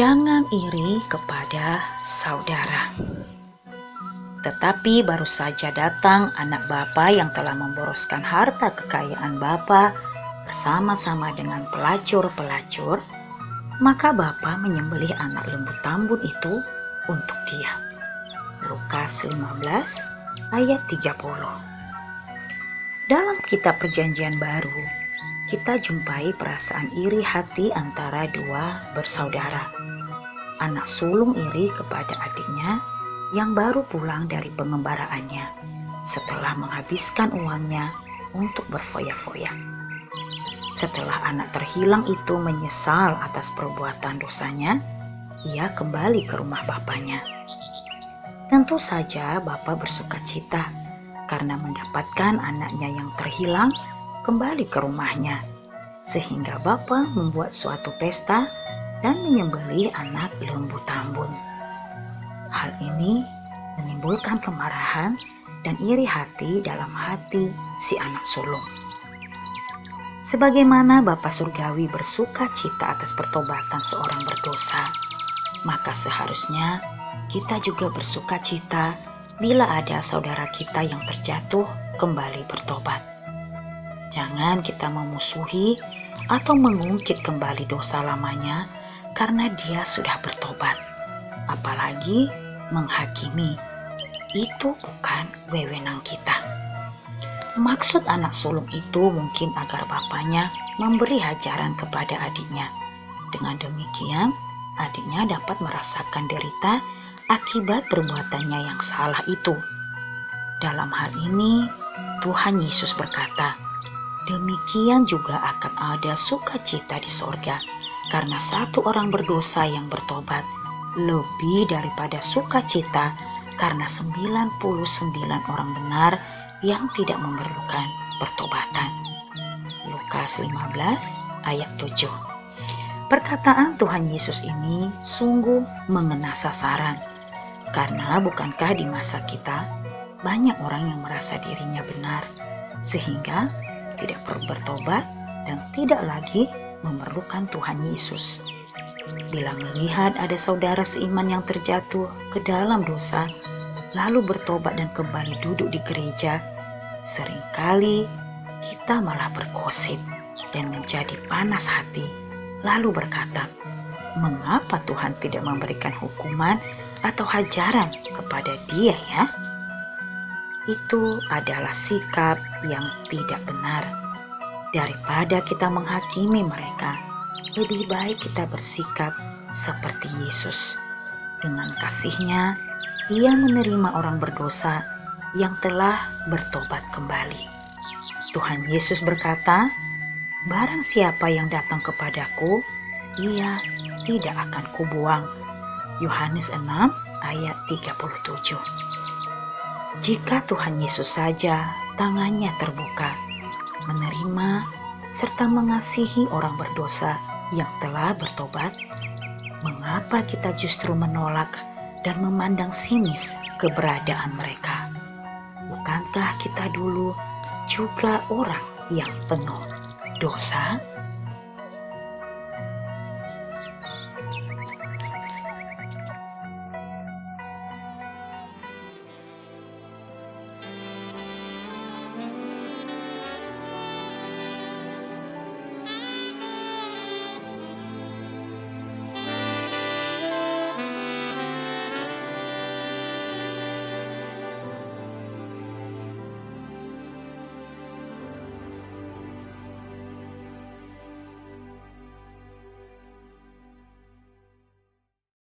Jangan iri kepada saudara. Tetapi baru saja datang anak bapa yang telah memboroskan harta kekayaan bapa bersama-sama dengan pelacur-pelacur, maka bapa menyembelih anak lembu tambun itu untuk dia. Lukas 15 ayat 30. Dalam kitab Perjanjian Baru, kita jumpai perasaan iri hati antara dua bersaudara. Anak sulung iri kepada adiknya yang baru pulang dari pengembaraannya setelah menghabiskan uangnya untuk berfoya-foya. Setelah anak terhilang itu menyesal atas perbuatan dosanya, ia kembali ke rumah bapaknya. Tentu saja bapak bersuka cita karena mendapatkan anaknya yang terhilang kembali ke rumahnya, sehingga bapa membuat suatu pesta dan menyembelih anak lembu tambun. Hal ini menimbulkan kemarahan dan iri hati dalam hati si anak sulung. Sebagaimana Bapa Surgawi bersuka cita atas pertobatan seorang berdosa, maka seharusnya kita juga bersuka cita bila ada saudara kita yang terjatuh kembali bertobat. Jangan kita memusuhi atau mengungkit kembali dosa lamanya karena dia sudah bertobat, apalagi menghakimi. Itu bukan wewenang kita. Maksud anak sulung itu mungkin agar bapaknya memberi ajaran kepada adiknya. Dengan demikian, adiknya dapat merasakan derita akibat perbuatannya yang salah itu. Dalam hal ini, Tuhan Yesus berkata, demikian juga akan ada sukacita di sorga karena satu orang berdosa yang bertobat, lebih daripada sukacita karena 99 orang benar yang tidak memerlukan pertobatan. Lukas 15 ayat 7. Perkataan Tuhan Yesus ini sungguh mengena sasaran, karena bukankah di masa kita banyak orang yang merasa dirinya benar, sehingga tidak perlu bertobat dan tidak lagi memerlukan Tuhan Yesus. Bila melihat ada saudara seiman yang terjatuh ke dalam dosa, lalu bertobat dan kembali duduk di gereja, seringkali kita malah bergosip dan menjadi panas hati, lalu berkata, mengapa Tuhan tidak memberikan hukuman atau ajaran kepada dia ya? Itu adalah sikap yang tidak benar. Daripada kita menghakimi mereka, lebih baik kita bersikap seperti Yesus. Dengan kasih-Nya, Ia menerima orang berdosa yang telah bertobat kembali. Tuhan Yesus berkata, barang siapa yang datang kepadaku, Ia tidak akan kubuang. Yohanes 6 ayat 37. Jika Tuhan Yesus saja tangannya terbuka, menerima serta mengasihi orang berdosa yang telah bertobat, mengapa kita justru menolak dan memandang sinis keberadaan mereka? Bukankah kita dulu juga orang yang penuh dosa?